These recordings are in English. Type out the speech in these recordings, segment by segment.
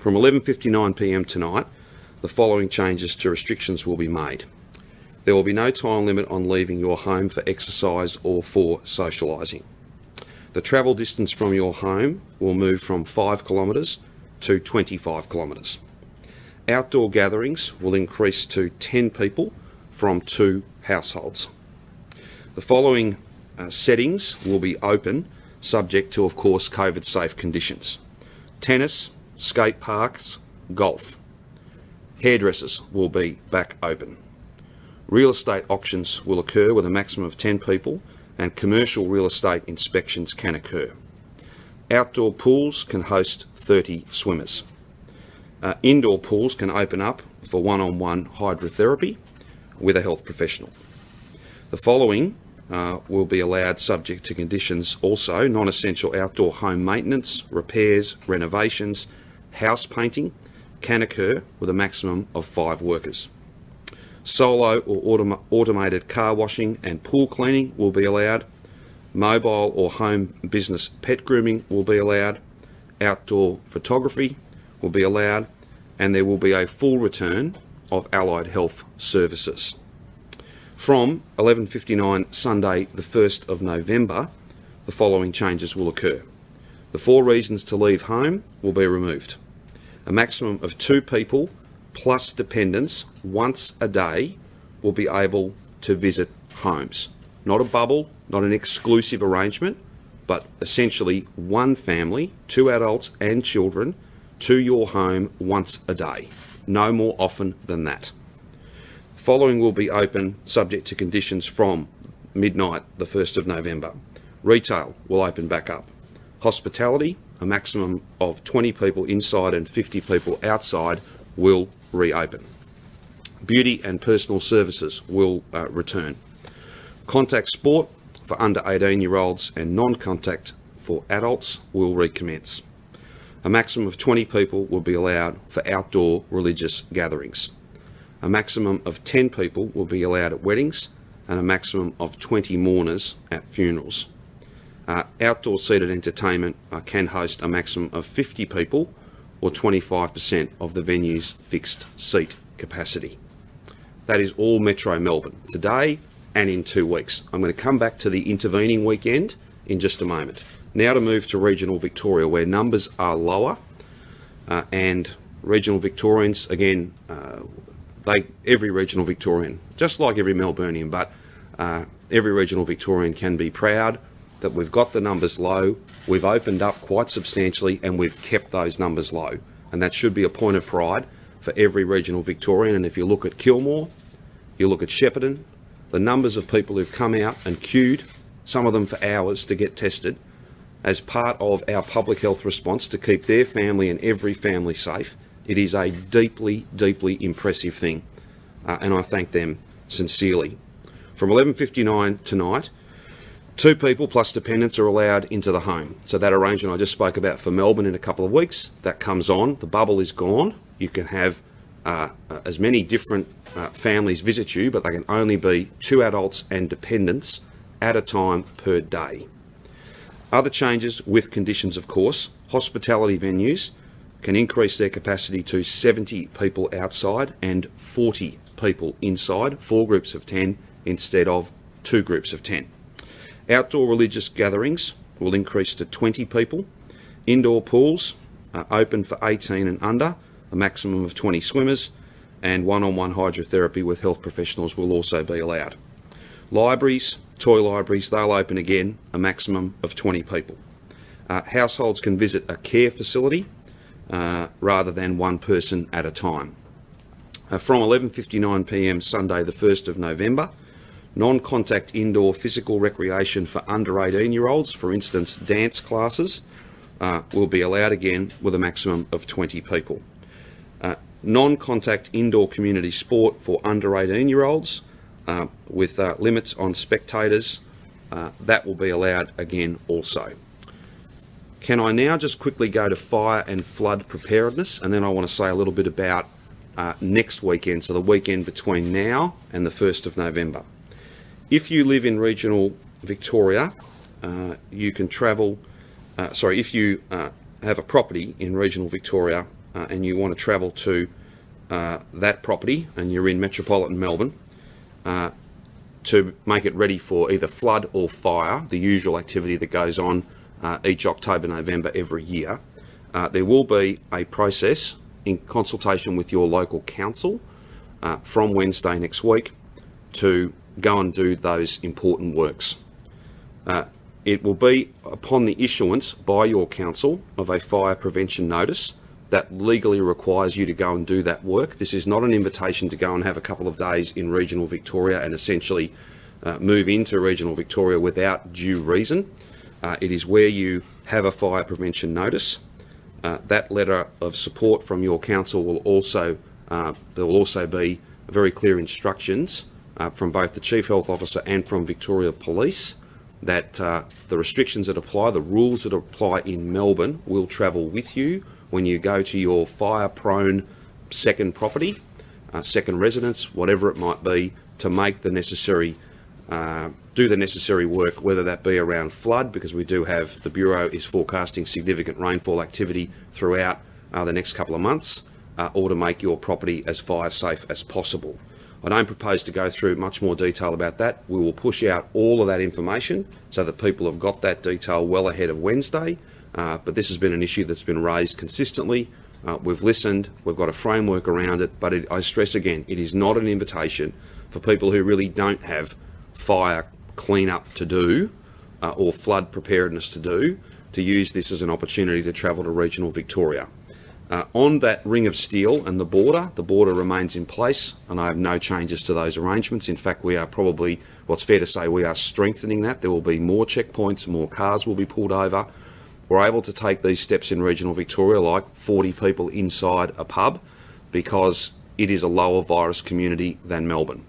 From 11:59 p.m. tonight, the following changes to restrictions will be made. There will be no time limit on leaving your home for exercise or for socialising. The travel distance from your home will move from 5 kilometres to 25 kilometres. Outdoor gatherings will increase to 10 people from 2 households. The following settings will be open, subject to, of course, COVID-safe conditions. Tennis, skate parks, golf. Hairdressers will be back open. Real estate auctions will occur with a maximum of 10 people, and commercial real estate inspections can occur. Outdoor pools can host 30 swimmers. Indoor pools can open up for one-on-one hydrotherapy with a health professional. The following will be allowed subject to conditions also: non-essential outdoor home maintenance, repairs, renovations, house painting can occur with a maximum of 5 workers. Solo or automated car washing and pool cleaning will be allowed. Mobile or home business pet grooming will be allowed. Outdoor photography will be allowed, and there will be a full return of allied health services. From 11:59 Sunday the 1st of November, the following changes will occur. The 4 reasons to leave home will be removed. A maximum of 2 people plus dependents once a day will be able to visit homes. Not a bubble, not an exclusive arrangement, but essentially one family, 2 adults and children, to your home once a day. No more often than that. Following will be open subject to conditions from midnight the 1st of November. Retail will open back up. Hospitality, a maximum of 20 people inside and 50 people outside, will reopen. Beauty and personal services will return. Contact sport for under 18-year-olds and non-contact for adults will recommence. A maximum of 20 people will be allowed for outdoor religious gatherings. A maximum of 10 people will be allowed at weddings, and a maximum of 20 mourners at funerals. Outdoor seated entertainment can host a maximum of 50 people, or 25% of the venue's fixed seat capacity. That is all Metro Melbourne today and in 2 weeks. I'm going to come back to the intervening weekend in just a moment. Now to move to regional Victoria, where numbers are lower, and regional Victorians, again, every regional Victorian, just like every Melburnian, but every regional Victorian can be proud that we've got the numbers low, we've opened up quite substantially, and we've kept those numbers low. And that should be a point of pride for every regional Victorian. And if you look at Kilmore, you look at Shepparton, the numbers of people who've come out and queued, some of them for hours, to get tested as part of our public health response to keep their family and every family safe, it is a deeply, deeply impressive thing. And I thank them sincerely. From 11:59 tonight, 2 people plus dependents are allowed into the home. So that arrangement I just spoke about for Melbourne in a couple of weeks, that comes on. The bubble is gone. You can have as many different families visit you, but they can only be 2 adults and dependents at a time per day. Other changes with conditions, of course. Hospitality venues can increase their capacity to 70 people outside and 40 people inside, 4 groups of 10 instead of 2 groups of 10. Outdoor religious gatherings will increase to 20 people. Indoor pools are open for 18 and under, a maximum of 20 swimmers, and one-on-one hydrotherapy with health professionals will also be allowed. Libraries, toy libraries, they'll open again, a maximum of 20 people. Households can visit a care facility rather than one person at a time. From 11:59 p.m. Sunday the 1st of November, non-contact indoor physical recreation for under 18-year-olds, for instance dance classes, will be allowed again with a maximum of 20 people. Non-contact indoor community sport for under 18-year-olds with limits on spectators, that will be allowed again also. Can I now just quickly go to fire and flood preparedness, and then I want to say a little bit about next weekend, so the weekend between now and the 1st of November. If you live in regional Victoria, you can travel, if you have a property in regional Victoria and you want to travel to that property and you're in metropolitan Melbourne, to make it ready for either flood or fire, the usual activity that goes on each October, November every year, there will be a process in consultation with your local council from Wednesday next week to go and do those important works. It will be upon the issuance by your council of a fire prevention notice that legally requires you to go and do that work. This is not an invitation to go and have a couple of days in regional Victoria and essentially move into regional Victoria without due reason. It is where you have a fire prevention notice. That letter of support from your council will also, there will also be very clear instructions from both the Chief Health Officer and from Victoria Police that the restrictions that apply, the rules that apply in Melbourne will travel with you when you go to your fire-prone second property, second residence, whatever it might be, to make the necessary, do the necessary work, whether that be around flood, because we do have, the Bureau is forecasting significant rainfall activity throughout the next couple of months, or to make your property as fire safe as possible. I don't propose to go through much more detail about that. We will push out all of that information so that people have got that detail well ahead of Wednesday. But this has been an issue that's been raised consistently. We've listened, we've got a framework around it, but I stress again, it is not an invitation for people who really don't have fire clean-up to do or flood preparedness to do, to use this as an opportunity to travel to regional Victoria. On that ring of steel and the border remains in place, and I have no changes to those arrangements. In fact, we are probably, well, it's fair to say we are strengthening that. There will be more checkpoints, more cars will be pulled over. We're able to take these steps in regional Victoria, like 40 people inside a pub, because it is a lower virus community than Melbourne.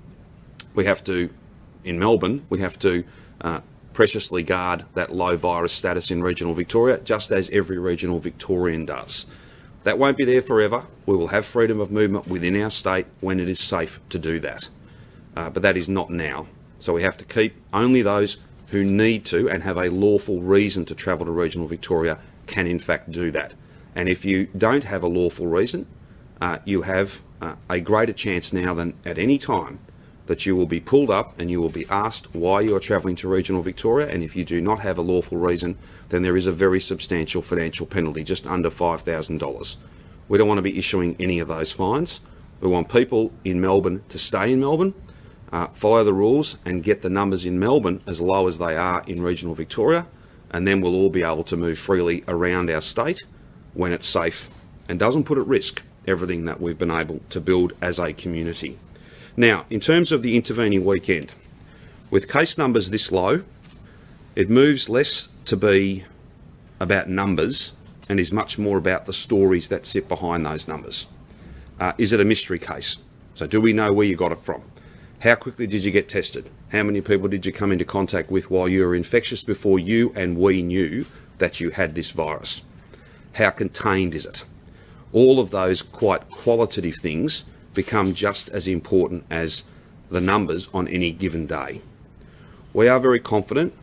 We have to, in Melbourne, we have to preciously guard that low virus status in regional Victoria, just as every regional Victorian does. That won't be there forever. We will have freedom of movement within our state when it is safe to do that. But that is not now. So we have to keep only those who need to and have a lawful reason to travel to regional Victoria can in fact do that. And if you don't have a lawful reason, you have a greater chance now than at any time that you will be pulled up and you will be asked why you are travelling to regional Victoria, and if you do not have a lawful reason, then there is a very substantial financial penalty, just under $5,000. We don't want to be issuing any of those fines. We want people in Melbourne to stay in Melbourne, follow the rules and get the numbers in Melbourne as low as they are in regional Victoria, and then we'll all be able to move freely around our state when it's safe and doesn't put at risk everything that we've been able to build as a community. Now, in terms of the intervening weekend, with case numbers this low, it moves less to be about numbers and is much more about the stories that sit behind those numbers. Is it a mystery case? So do we know where you got it from? How quickly did you get tested? How many people did you come into contact with while you were infectious before you and we knew that you had this virus? How contained is it? All of those quite qualitative things become just as important as the numbers on any given day. We are very confident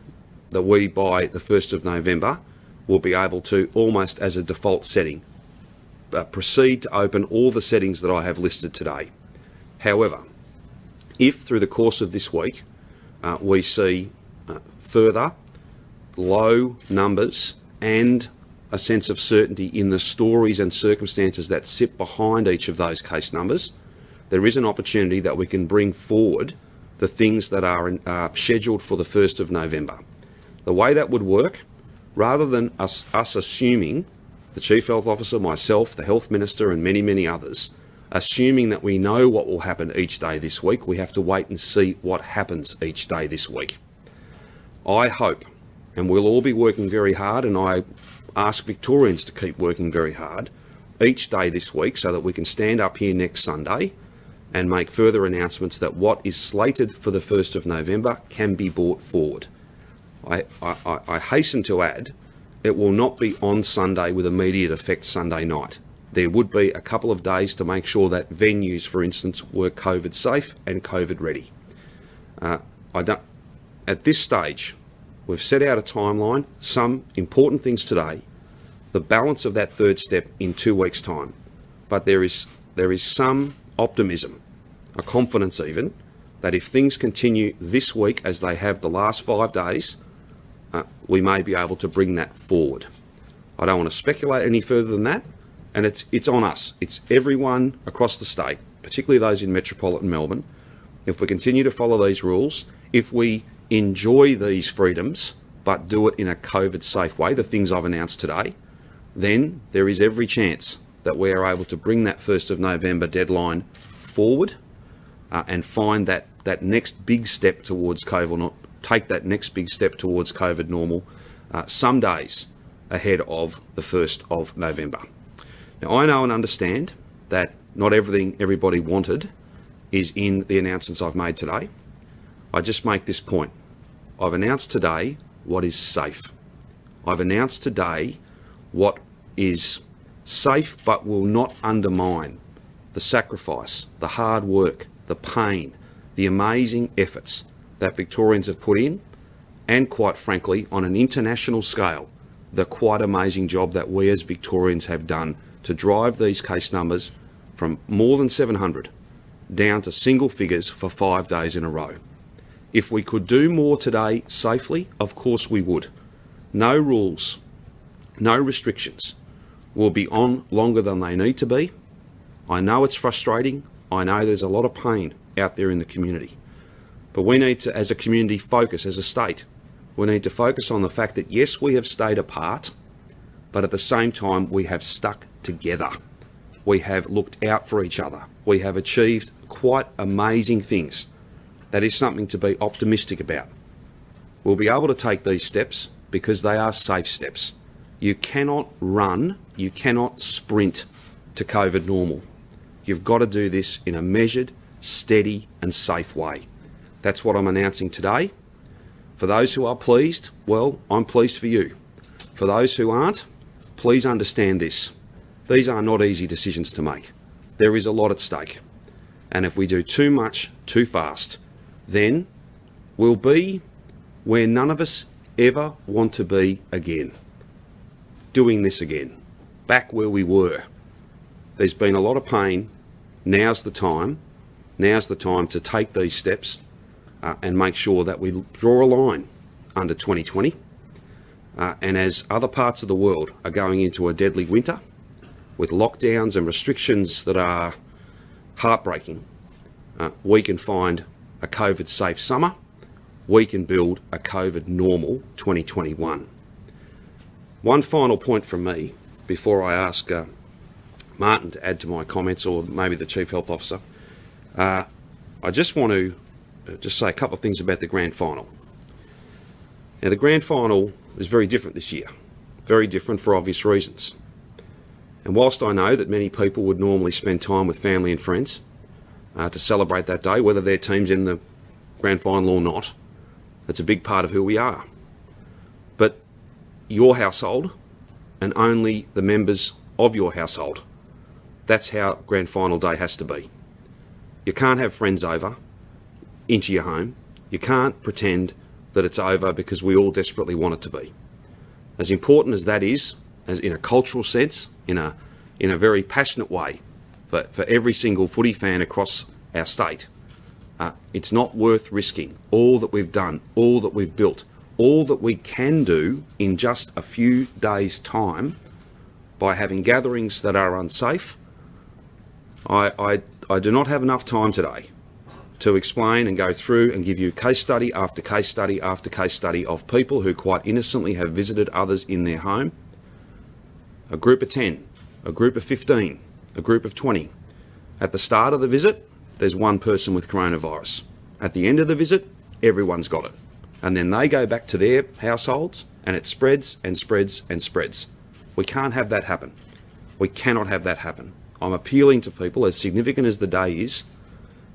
that we, by the 1st of November, will be able to, almost as a default setting, proceed to open all the settings that I have listed today. However, if through the course of this week we see further low numbers and a sense of certainty in the stories and circumstances that sit behind each of those case numbers, there is an opportunity that we can bring forward the things that are scheduled for the 1st of November. The way that would work, rather than us assuming, the Chief Health Officer, myself, the Health Minister and many, many others, assuming that we know what will happen each day this week, we have to wait and see what happens each day this week. I hope, and we'll all be working very hard, and I ask Victorians to keep working very hard each day this week so that we can stand up here next Sunday and make further announcements that what is slated for the 1st of November can be brought forward. I hasten to add, it will not be on Sunday with immediate effect Sunday night. There would be a couple of days to make sure that venues, for instance, were COVID safe and COVID ready. At this stage, we've set out a timeline, some important things today, the balance of that third step in 2 weeks' time. but there is some optimism, a confidence even, that if things continue this week as they have the last 5 days, we may be able to bring that forward. I don't want to speculate any further than that, and it's on us. It's everyone across the state, particularly those in metropolitan Melbourne. If we continue to follow these rules, if we enjoy these freedoms but do it in a COVID-safe way, the things I've announced today, then there is every chance that we are able to bring that 1st of November deadline forward and find that next big step towards COVID, take that next big step towards COVID normal some days ahead of the 1st of November. Now, I know and understand that not everything everybody wanted is in the announcements I've made today. I just make this point. I've announced today what is safe. I've announced today what is safe but will not undermine the sacrifice, the hard work, the pain, the amazing efforts that Victorians have put in, and quite frankly, on an international scale, the quite amazing job that we as Victorians have done to drive these case numbers from more than 700 down to single figures for 5 days in a row. If we could do more today safely, of course we would. No rules, no restrictions will be on longer than they need to be. I know it's frustrating. I know there's a lot of pain out there in the community. But we need to, as a community, focus, as a state, we need to focus on the fact that yes, we have stayed apart, but at the same time we have stuck together. We have looked out for each other. We have achieved quite amazing things. That is something to be optimistic about. We'll be able to take these steps because they are safe steps. You cannot run, you cannot sprint to COVID normal. You've got to do this in a measured, steady and safe way. That's what I'm announcing today. For those who are pleased, well, I'm pleased for you. For those who aren't, please understand this. These are not easy decisions to make. There is a lot at stake. And if we do too much, too fast, then we'll be where none of us ever want to be again. Doing this again. Back where we were. There's been a lot of pain. Now's the time. Now's the time to take these steps and make sure that we draw a line under 2020. And as other parts of the world are going into a deadly winter with lockdowns and restrictions that are heartbreaking, we can find a COVID-safe summer. We can build a COVID normal 2021. One final point from me before I ask Martin to add to my comments, or maybe the Chief Health Officer. I just want to just say a couple of things about the grand final. Now, the grand final is very different this year, very different for obvious reasons. And whilst I know that many people would normally spend time with family and friends to celebrate that day, whether their team's in the grand final or not, it's a big part of who we are. But your household and only the members of your household, that's how grand final day has to be. You can't have friends over into your home. You can't pretend that it's over because we all desperately want it to be. As important as that is, as in a cultural sense, in a very passionate way, for every single footy fan across our state, it's not worth risking all that we've done, all that we've built, all that we can do in just a few days' time by having gatherings that are unsafe. I do not have enough time today to explain and go through and give you case study after case study after case study of people who quite innocently have visited others in their home. A group of 10, a group of 15, a group of 20. At the start of the visit, there's one person with coronavirus. At the end of the visit, everyone's got it. And then they go back to their households and it spreads and spreads and spreads. We can't have that happen. We cannot have that happen. I'm appealing to people, as significant as the day is,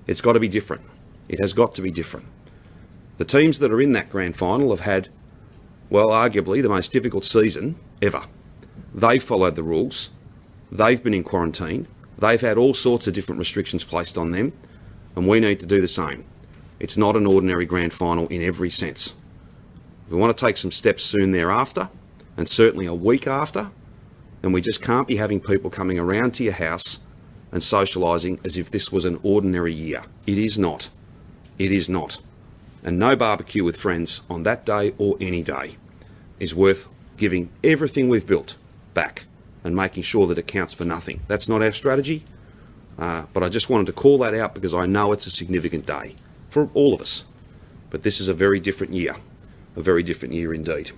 it's got to be different. It has got to be different. The teams that are in that grand final have had, well, arguably the most difficult season ever. They've followed the rules. They've been in quarantine. They've had all sorts of different restrictions placed on them, and we need to do the same. It's not an ordinary grand final in every sense. If we want to take some steps soon thereafter, and certainly a week after, then we just can't be having people coming around to your house and socialising as if this was an ordinary year. It is not. It is not. And no barbecue with friends on that day or any day is worth giving everything we've built back and making sure that it counts for nothing. That's not our strategy, but I just wanted to call that out because I know it's a significant day for all of us. But this is a very different year indeed.